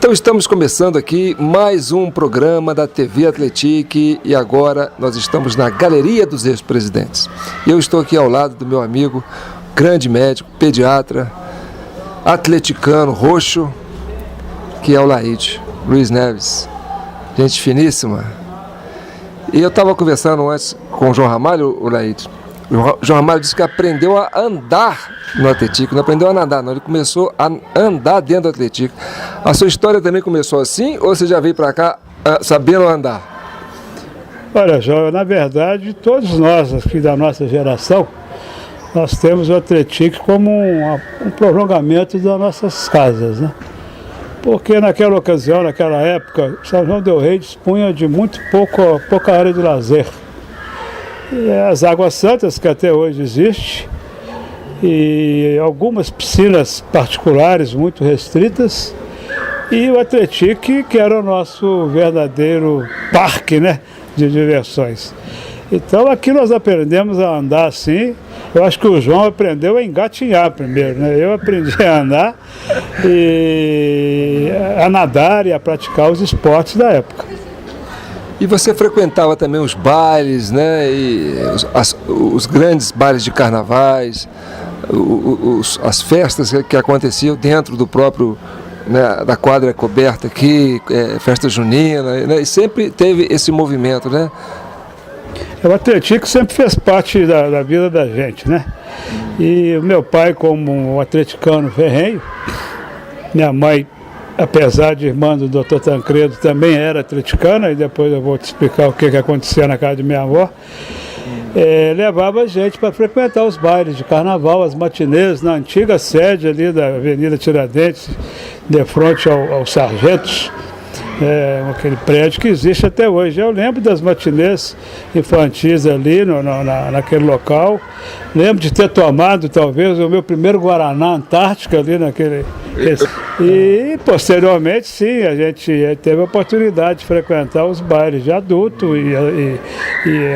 Então estamos começando aqui mais um programa da TV Atletique e agora nós estamos na Galeria dos Ex-Presidentes. Eu estou aqui ao lado do meu amigo, grande médico, pediatra, atleticano, roxo, que é o Laíde, Luiz Neves. Gente finíssima. E eu estava conversando antes com o João Ramalho, o Laíde. O João Ramalho disse que aprendeu a andar no Atletique, não aprendeu a nadar, não, ele começou a andar dentro do Atletique. A sua história também começou assim, ou você já veio para cá sabendo andar? Olha, João, na verdade, todos nós aqui da nossa geração, nós temos o Atletique como um prolongamento das nossas casas, né? Porque naquela ocasião, naquela época, São João del Rei dispunha de muito pouca área de lazer. E as Águas Santas, que até hoje existe, e algumas piscinas particulares muito restritas, e o Atletique, que era o nosso verdadeiro parque, né, de diversões. Então aqui nós aprendemos a andar assim. Eu acho que o João aprendeu a engatinhar primeiro, né? Eu aprendi a andar e a nadar e a praticar os esportes da época. E você frequentava também os bailes, né? E os grandes bailes de carnavais, as festas que aconteciam dentro do próprio, né, da quadra coberta aqui, festa junina, né? E sempre teve esse movimento, né? O Atletique sempre fez parte da vida da gente, né? E o meu pai, como um atleticano ferrenho, minha mãe, apesar de irmã do Dr. Tancredo, também era atleticana, e depois eu vou te explicar o que acontecia na casa de minha avó, levava a gente para frequentar os bailes de carnaval, as matinês, na antiga sede ali da Avenida Tiradentes, de frente aos Sargentos, aquele prédio que existe até hoje. Eu lembro das matinês infantis ali naquele local. Lembro de ter tomado talvez o meu primeiro Guaraná Antártica ali naquele. E posteriormente, sim, a gente teve a oportunidade de frequentar os bailes de adulto e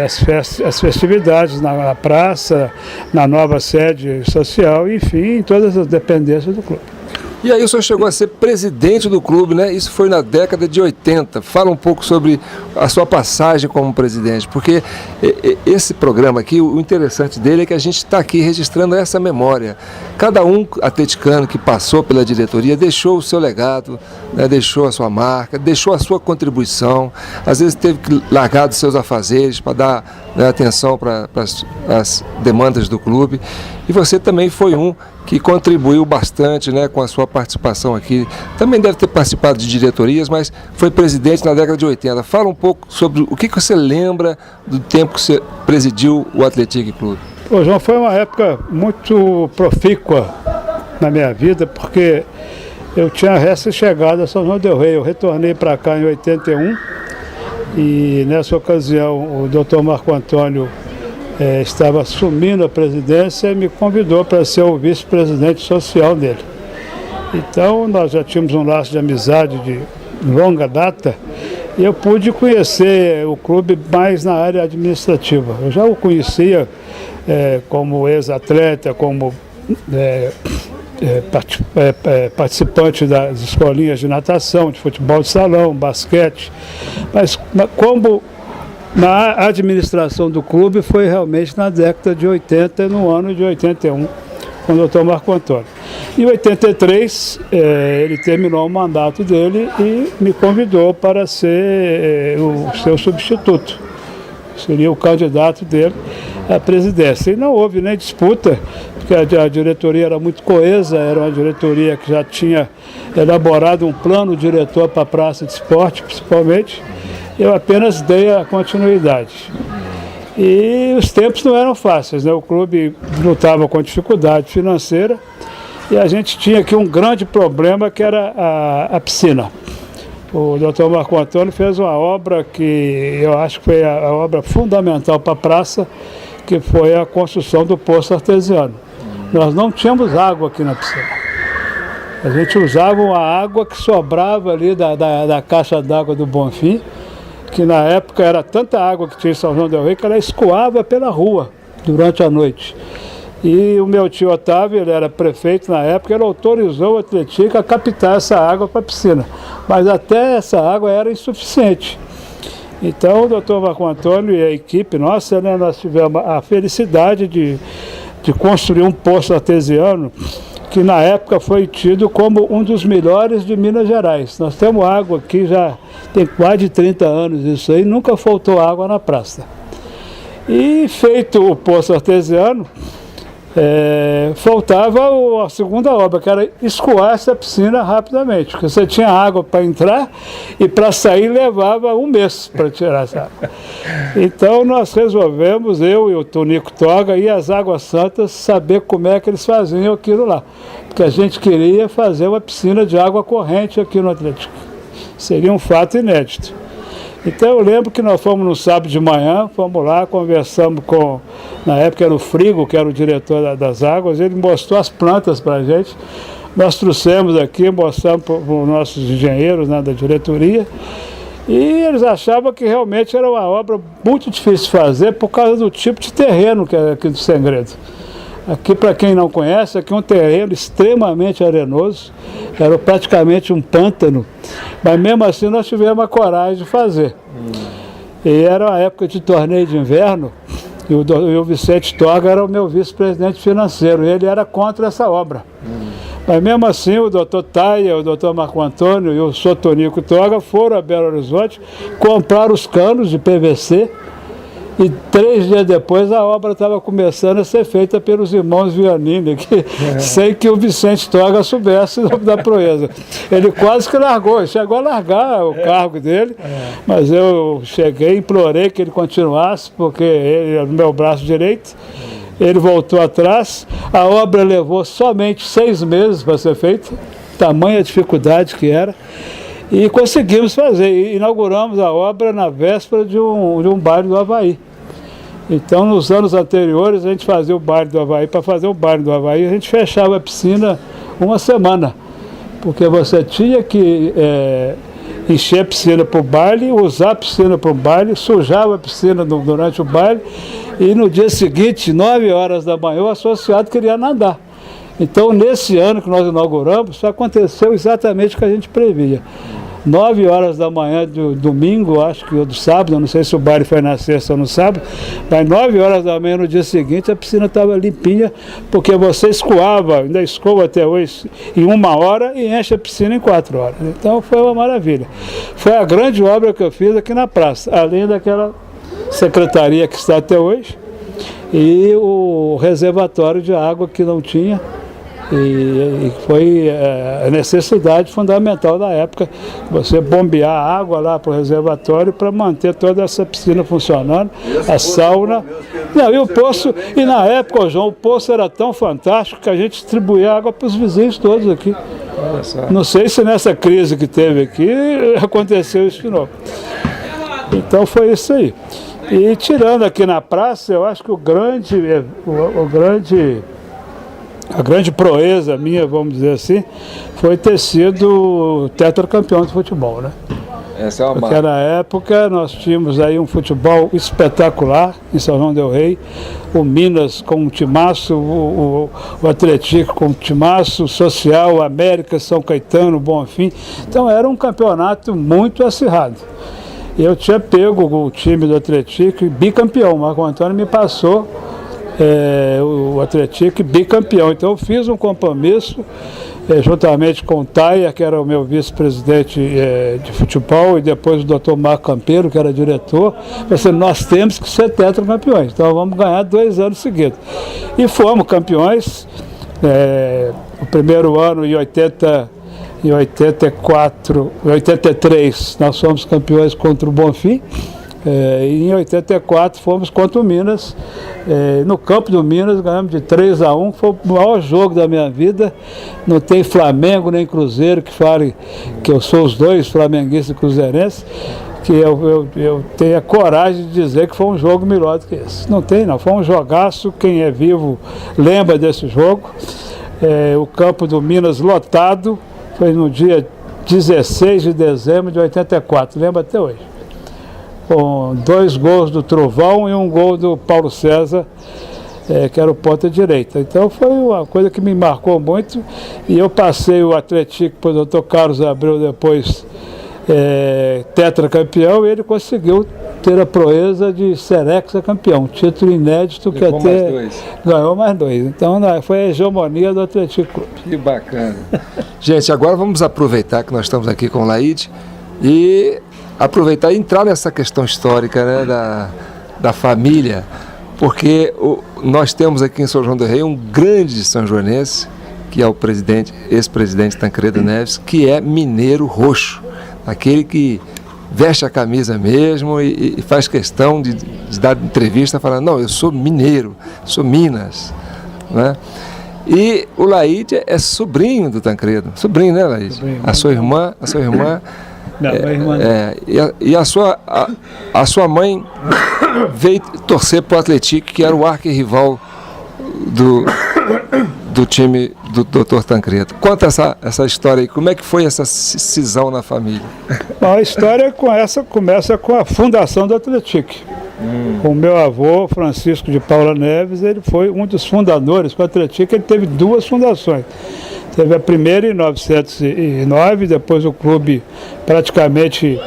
as festividades na praça, na nova sede social, enfim, em todas as dependências do clube. E aí o senhor chegou a ser presidente do clube, né? Isso foi na década de 80. Fala um pouco sobre a sua passagem como presidente, porque esse programa aqui, o interessante dele é que a gente está aqui registrando essa memória. Cada um atleticano que passou pela diretoria deixou o seu legado, né? Deixou a sua marca, deixou a sua contribuição. Às vezes teve que largar dos seus afazeres para dar, né, atenção para as demandas do clube. E você também foi um que contribuiu bastante, né, com a sua participação aqui. Também deve ter participado de diretorias, mas foi presidente na década de 80. Fala um pouco sobre o que você lembra do tempo que você presidiu o Atletique Clube. Ô, João, foi uma época muito profícua na minha vida, porque eu tinha recém-chegado a São João del Rei. Eu retornei para cá em 81 e nessa ocasião o Dr. Marco Antônio estava assumindo a presidência e me convidou para ser o vice-presidente social dele. Então nós já tínhamos um laço de amizade de longa data e eu pude conhecer o clube mais na área administrativa. Eu já o conhecia como ex-atleta, como participante das escolinhas de natação, de futebol de salão, basquete, mas como na administração do clube foi realmente na década de 80, no ano de 81, com o Dr. Marco Antônio. Em 83, ele terminou o mandato dele e me convidou para ser o seu substituto. Seria o candidato dele à presidência. E não houve nem disputa, porque a diretoria era muito coesa, era uma diretoria que já tinha elaborado um plano diretor para a praça de esporte, principalmente. Eu apenas dei a continuidade. E os tempos não eram fáceis, né? O clube lutava com dificuldade financeira e a gente tinha aqui um grande problema, que era a piscina. O Dr. Marco Antônio fez uma obra que eu acho que foi a obra fundamental para a praça, que foi a construção do poço artesiano. Nós não tínhamos água aqui na piscina. A gente usava a água que sobrava ali da caixa d'água do Bonfim, que na época era tanta água que tinha em São João del Rei que ela escoava pela rua durante a noite. E o meu tio Otávio, ele era prefeito na época, ele autorizou o Atletique a captar essa água para a piscina. mas até essa água era insuficiente. Então o doutor Marco Antônio e a equipe nossa, né, nós tivemos a felicidade de construir um poço artesiano que na época foi tido como um dos melhores de Minas Gerais. Nós temos água aqui já tem quase de 30 anos isso aí, nunca faltou água na praça. E feito o poço artesiano, faltava a segunda obra, que era escoar essa piscina rapidamente, porque você tinha água para entrar e para sair levava um mês para tirar essa água. Então nós resolvemos, eu e o Tonico Toga e as Águas Santas, saber como é que eles faziam aquilo lá, porque a gente queria fazer uma piscina de água corrente aqui no Atlético. Seria um fato inédito. Então eu lembro que nós fomos no sábado de manhã, fomos lá, conversamos com, na época era o Frigo, que era o diretor das águas, ele mostrou as plantas para a gente, nós trouxemos aqui, mostramos para os nossos engenheiros, né, da diretoria, e eles achavam que realmente era uma obra muito difícil de fazer por causa do tipo de terreno que é aqui do Segredo. Aqui, para quem não conhece, aqui é um terreno extremamente arenoso, era praticamente um pântano, mas mesmo assim nós tivemos a coragem de fazer. E era uma época de torneio de inverno, e o Vicente Toga era o meu vice-presidente financeiro, e ele era contra essa obra. Mas mesmo assim o doutor Taia, o doutor Marco Antônio e o senhor Tonico Toga foram a Belo Horizonte, compraram os canos de PVC, e 3 dias depois a obra estava começando a ser feita pelos irmãos Vianini, sem que o Vicente Toga soubesse da proeza. Ele quase que largou, chegou a largar o cargo dele, mas eu cheguei, implorei que ele continuasse, porque ele era o meu braço direito. Ele voltou atrás, a obra levou somente 6 meses para ser feita, tamanha dificuldade que era. E conseguimos fazer, inauguramos a obra na véspera de um baile do Havaí. Então, nos anos anteriores, a gente fazia o baile do Havaí. Para fazer o baile do Havaí, a gente fechava a piscina uma semana, porque você tinha que encher a piscina para o baile, usar a piscina para o baile, sujava a piscina durante o baile, e no dia seguinte, 9 horas da manhã, o associado queria nadar. Então, nesse ano que nós inauguramos, isso aconteceu exatamente o que a gente previa. 9 horas da manhã do domingo, acho que ou do sábado, eu não sei se o baile foi na sexta ou no sábado, mas 9 horas da manhã no dia seguinte a piscina estava limpinha, porque você escoava, ainda escova até hoje, em 1 hora e enche a piscina em 4 horas. Então foi uma maravilha. Foi a grande obra que eu fiz aqui na praça, além daquela secretaria que está até hoje, e o reservatório de água que não tinha. E foi a necessidade fundamental da época, você bombear a água lá para o reservatório para manter toda essa piscina funcionando, a sauna. Não, e o poço, e na época, João, o poço era tão fantástico que a gente distribuía água para os vizinhos todos aqui. Não sei se nessa crise que teve aqui aconteceu isso de novo. Então foi isso aí. E tirando aqui na praça, eu acho que a grande proeza minha, vamos dizer assim, foi ter sido tetracampeão de futebol, né? Essa é uma Porque na época nós tínhamos aí um futebol espetacular em São João del Rei, o Minas com um timaço, o Atlético com um timaço, o Social, o América, São Caetano, Bonfim. Então era um campeonato muito acirrado. Eu tinha pego o time do Atlético bicampeão, o Marco Antônio me passou o Atlético bicampeão. Então eu fiz um compromisso juntamente com o Taia, que era o meu vice-presidente de futebol, e depois o doutor Marco Campeiro, que era diretor. Pensei, nós temos que ser tetracampeões, então vamos ganhar 2 anos seguidos. E fomos campeões. O primeiro ano, em 83, nós fomos campeões contra o Bonfim. Em 84 fomos contra o Minas, no campo do Minas ganhamos de 3-1, foi o maior jogo da minha vida. Não tem Flamengo nem Cruzeiro que fale que eu sou os dois, flamenguista e cruzeirense, que eu tenho a coragem de dizer que foi um jogo melhor do que esse. Não tem não, foi um jogaço, quem é vivo lembra desse jogo. O campo do Minas lotado, foi no dia 16 de dezembro de 84, lembro até hoje. Com 2 gols do Trovão e 1 gol do Paulo César. que era o ponta direita. Então foi uma coisa que me marcou muito, e eu passei o Atlético para o Dr. Carlos Abreu, depois tetracampeão, e ele conseguiu ter a proeza de ser hexacampeão, título inédito que até ganhou mais 2. Então foi a hegemonia do Atlético Clube. Que bacana. Gente, agora vamos aproveitar que nós estamos aqui com o Laíde e aproveitar e entrar nessa questão histórica, né, da família, porque nós temos aqui em São João do Rei um grande sanjoanense, que é o ex-presidente Tancredo Neves, que é mineiro roxo, aquele que veste a camisa mesmo e faz questão de dar entrevista falando, não, eu sou mineiro, sou Minas, né? E o Laíde é sobrinho do Tancredo, sobrinho, né, Laíde? Sobrinho. A sua irmã Não, minha irmã não. E a sua mãe veio torcer para o Atlético, que era o arquirrival do time do Dr. Tancredo. Conta essa história aí, como é que foi essa cisão na família? Bom, a história começa com a fundação do Atlético. O meu avô, Francisco de Paula Neves, ele foi um dos fundadores. Com o Atlético ele teve 2 fundações. Teve a primeira em 1909, depois o clube praticamente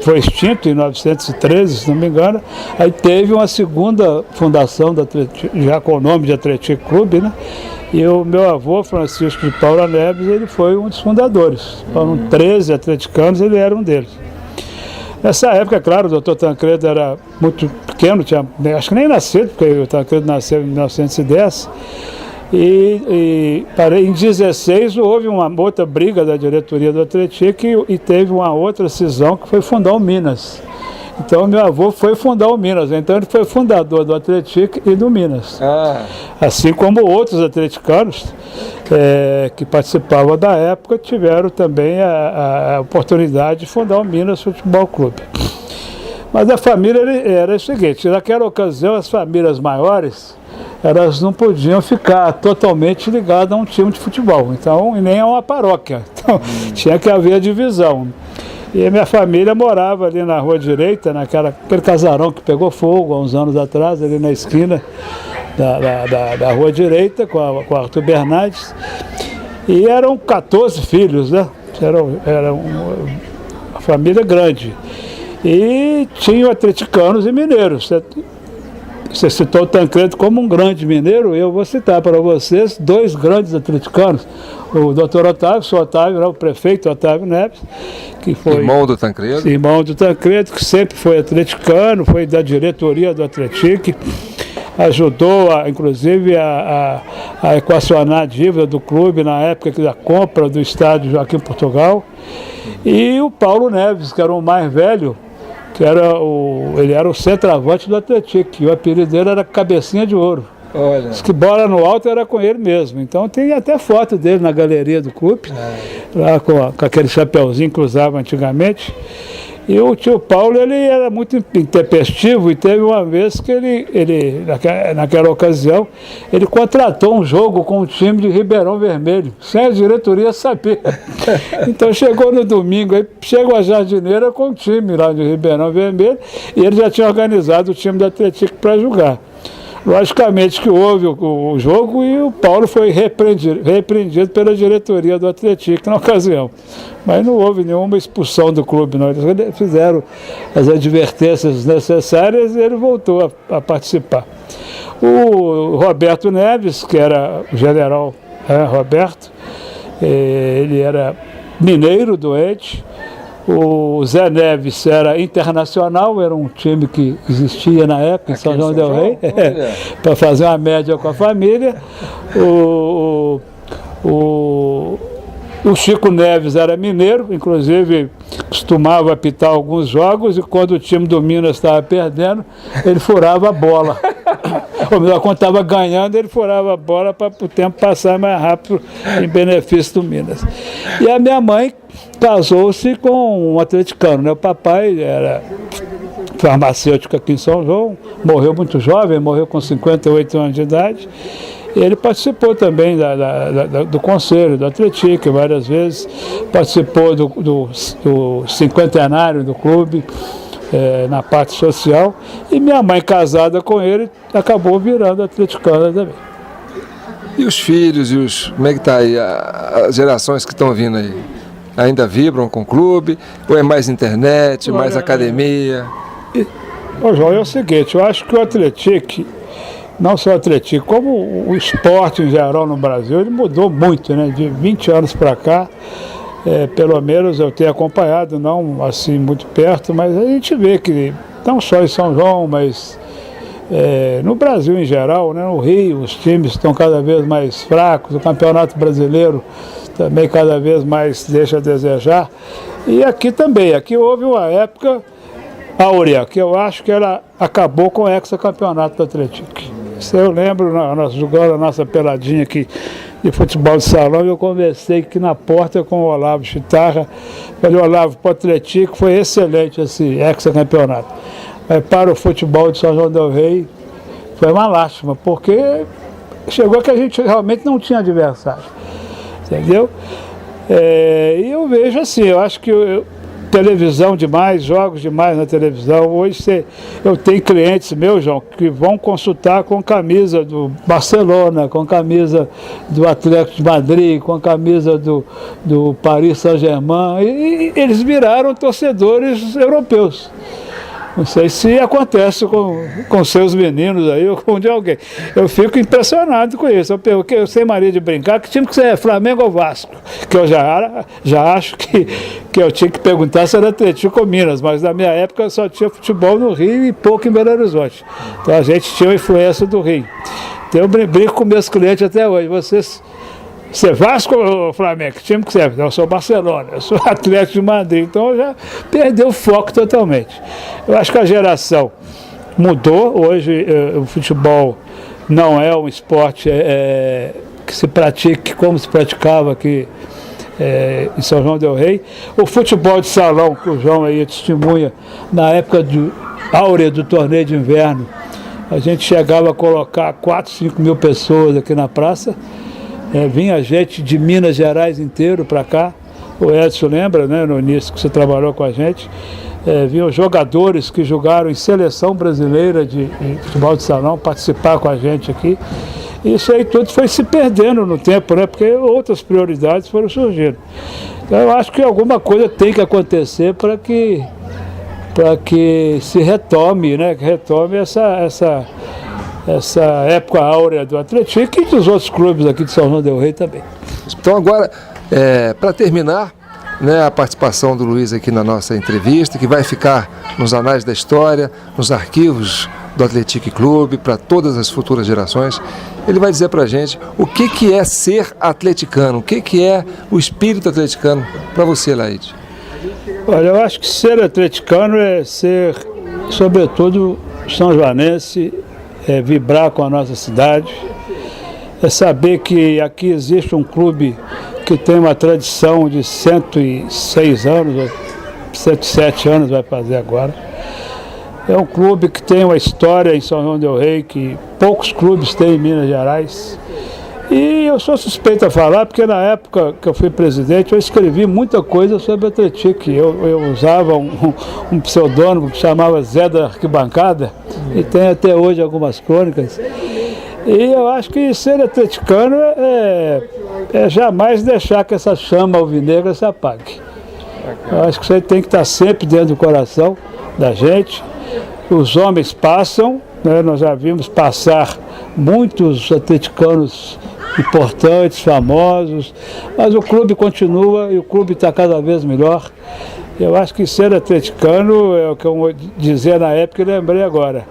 foi extinto em 1913, se não me engano. Aí teve uma segunda fundação do Atlético, já com o nome de Atlético Clube, né? E o meu avô, Francisco de Paula Neves, ele foi um dos fundadores. Foram 13 atleticanos, ele era um deles. Nessa época, claro, o Dr. Tancredo era muito pequeno, acho que nem nascido, porque o Tancredo nasceu em 1910. Em 16 houve uma outra briga da diretoria do Atlético e teve uma outra cisão que foi fundar o Minas. Então meu avô foi fundar o Minas, então ele foi fundador do Atlético e do Minas. Assim como outros atleticanos que participavam da época tiveram também a oportunidade de fundar o Minas Futebol Clube. Mas a família era o seguinte, naquela ocasião as famílias maiores, elas não podiam ficar totalmente ligadas a um time de futebol, então, e nem a uma paróquia, então tinha que haver divisão. E a minha família morava ali na Rua Direita, aquele casarão que pegou fogo há uns anos atrás, ali na esquina da Rua Direita, com Arthur Bernardes, e eram 14 filhos, né? Era uma família grande, e tinham atleticanos e mineiros. Você citou o Tancredo como um grande mineiro, eu vou citar para vocês 2 grandes atleticanos. O doutor Otávio, o prefeito Otávio Neves, que foi irmão do Tancredo. Irmão do Tancredo, que sempre foi atleticano, foi da diretoria do Atlético, ajudou, inclusive, a equacionar a dívida do clube na época da compra do estádio Joaquim Portugal. E o Paulo Neves, que era o mais velho, ele era o centroavante do Atlético, e o apelido dele era Cabecinha de Ouro. Olha. Diz que bola no alto era com ele mesmo. Então tem até foto dele na galeria do clube, lá com aquele chapeuzinho que usava antigamente. E o tio Paulo, ele era muito intempestivo, e teve uma vez que ele naquela ocasião, ele contratou um jogo com um time de Ribeirão Vermelho, sem a diretoria saber. Então chegou no domingo, aí chegou a jardineira com o time lá de Ribeirão Vermelho, e ele já tinha organizado o time do Atlético para jogar. Logicamente que houve o jogo e o Paulo foi repreendido pela diretoria do Atlético na ocasião. Mas não houve nenhuma expulsão do clube, não. Eles fizeram as advertências necessárias e ele voltou a participar. O Roberto Neves, que era o general Roberto, ele era mineiro doente. O Zé Neves era internacional, era um time que existia na época em São João del Rei, para fazer uma média com a família. O Chico Neves era mineiro, inclusive costumava apitar alguns jogos, e quando o time do Minas estava perdendo, ele furava a bola. Ou melhor, quando estava ganhando, ele furava a bola para o tempo passar mais rápido em benefício do Minas. E a minha mãe casou-se com um atleticano, né? O papai era farmacêutico aqui em São João, morreu muito jovem, morreu com 58 anos de idade. Ele participou também do conselho do Atlético várias vezes, participou do cinquentenário do clube, na parte social, e minha mãe, casada com ele, acabou virando atleticana também. E os filhos, como é que está aí as gerações que estão vindo aí? Ainda vibram com o clube? Ou é mais internet, mais academia? Ô João, é o seguinte, eu acho que o Atlético, não só o Atlético, como o esporte em geral no Brasil, ele mudou muito, né? De 20 anos para cá, pelo menos eu tenho acompanhado, não assim muito perto, mas a gente vê que não só em São João, mas no Brasil em geral, né? No Rio, os times estão cada vez mais fracos, o Campeonato Brasileiro também cada vez mais deixa a desejar. E aqui também, aqui houve uma época áurea, que eu acho que ela acabou com o hexacampeonato do Atlético. Isso eu lembro, nós jogando a nossa peladinha aqui de futebol de salão, eu conversei aqui na porta com o Olavo Chitarra. Falei, Olavo, para o Atlético foi excelente esse hexacampeonato. Mas para o futebol de São João del Rei foi uma lástima, porque chegou que a gente realmente não tinha adversário. Entendeu? E eu vejo assim, eu acho que televisão demais, jogos demais na televisão. Hoje eu tenho clientes meus, João, que vão consultar com camisa do Barcelona, com camisa do Atlético de Madrid, com camisa do Paris Saint-Germain, e eles viraram torcedores europeus. Não sei se acontece com seus meninos aí ou com de alguém. Eu fico impressionado com isso. Eu sei Maria de brincar, que time que você é, Flamengo ou Vasco? Que eu já acho que eu tinha que perguntar se era Atlético ou Minas, mas na minha época eu só tinha futebol no Rio e pouco em Belo Horizonte. Então a gente tinha uma influência do Rio. Então eu brinco com meus clientes até hoje. Você é Vasco ou Flamengo? Que time que você é? Eu sou Barcelona, eu sou Atlético de Madrid, então já perdeu o foco totalmente. Eu acho que a geração mudou, hoje o futebol não é um esporte que se pratique como se praticava aqui em São João del Rei. O futebol de salão, que o João aí testemunha, na época áurea do torneio de inverno, a gente chegava a colocar 4, 5 mil pessoas aqui na praça. Vinha gente de Minas Gerais inteiro para cá, o Edson lembra, né, no início que você trabalhou com a gente, vinham jogadores que jogaram em seleção brasileira de futebol de salão participar com a gente aqui. Isso aí tudo foi se perdendo no tempo, né, porque outras prioridades foram surgindo. Então eu acho que alguma coisa tem que acontecer para que se retome, né, que retome essa época áurea do Atlético e dos outros clubes aqui de São João del Rei também. Então agora, para terminar, né, a participação do Luiz aqui na nossa entrevista, que vai ficar nos anais da história, nos arquivos do Atlético Clube, para todas as futuras gerações, ele vai dizer para a gente o que é ser atleticano, o que é o espírito atleticano para você, Laide. Olha, eu acho que ser atleticano é ser, sobretudo, são joanense, vibrar com a nossa cidade, é saber que aqui existe um clube que tem uma tradição de 106 anos, 107 anos vai fazer agora. É um clube que tem uma história em São João del Rei que poucos clubes têm em Minas Gerais. E eu sou suspeito a falar, porque na época que eu fui presidente, eu escrevi muita coisa sobre o Atlético. Eu usava um pseudônimo que chamava Zé da Arquibancada, e tem até hoje algumas crônicas. E eu acho que ser atleticano é jamais deixar que essa chama alvinegra se apague. Eu acho que isso aí tem que estar sempre dentro do coração da gente. Os homens passam, né? Nós já vimos passar muitos atleticanos importantes, famosos, mas o clube continua e o clube está cada vez melhor. Eu acho que ser atleticano é o que eu dizia na época e lembrei agora.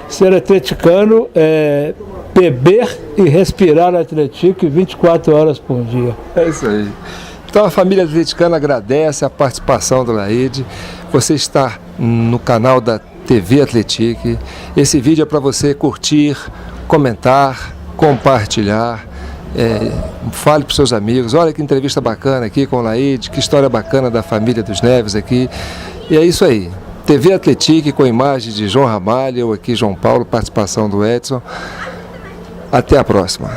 Ser atleticano é beber e respirar Atlético 24 horas por dia. É isso aí. Então a família atleticana agradece a participação do Laide. Você está no canal da TV Atlético. Esse vídeo é para você curtir, comentar, compartilhar. Fale para os seus amigos, olha que entrevista bacana aqui com o Laide, que história bacana da família dos Neves aqui. E é isso aí, TV Atlético com imagens de João Ramalho, eu aqui João Paulo, participação do Edson. Até a próxima.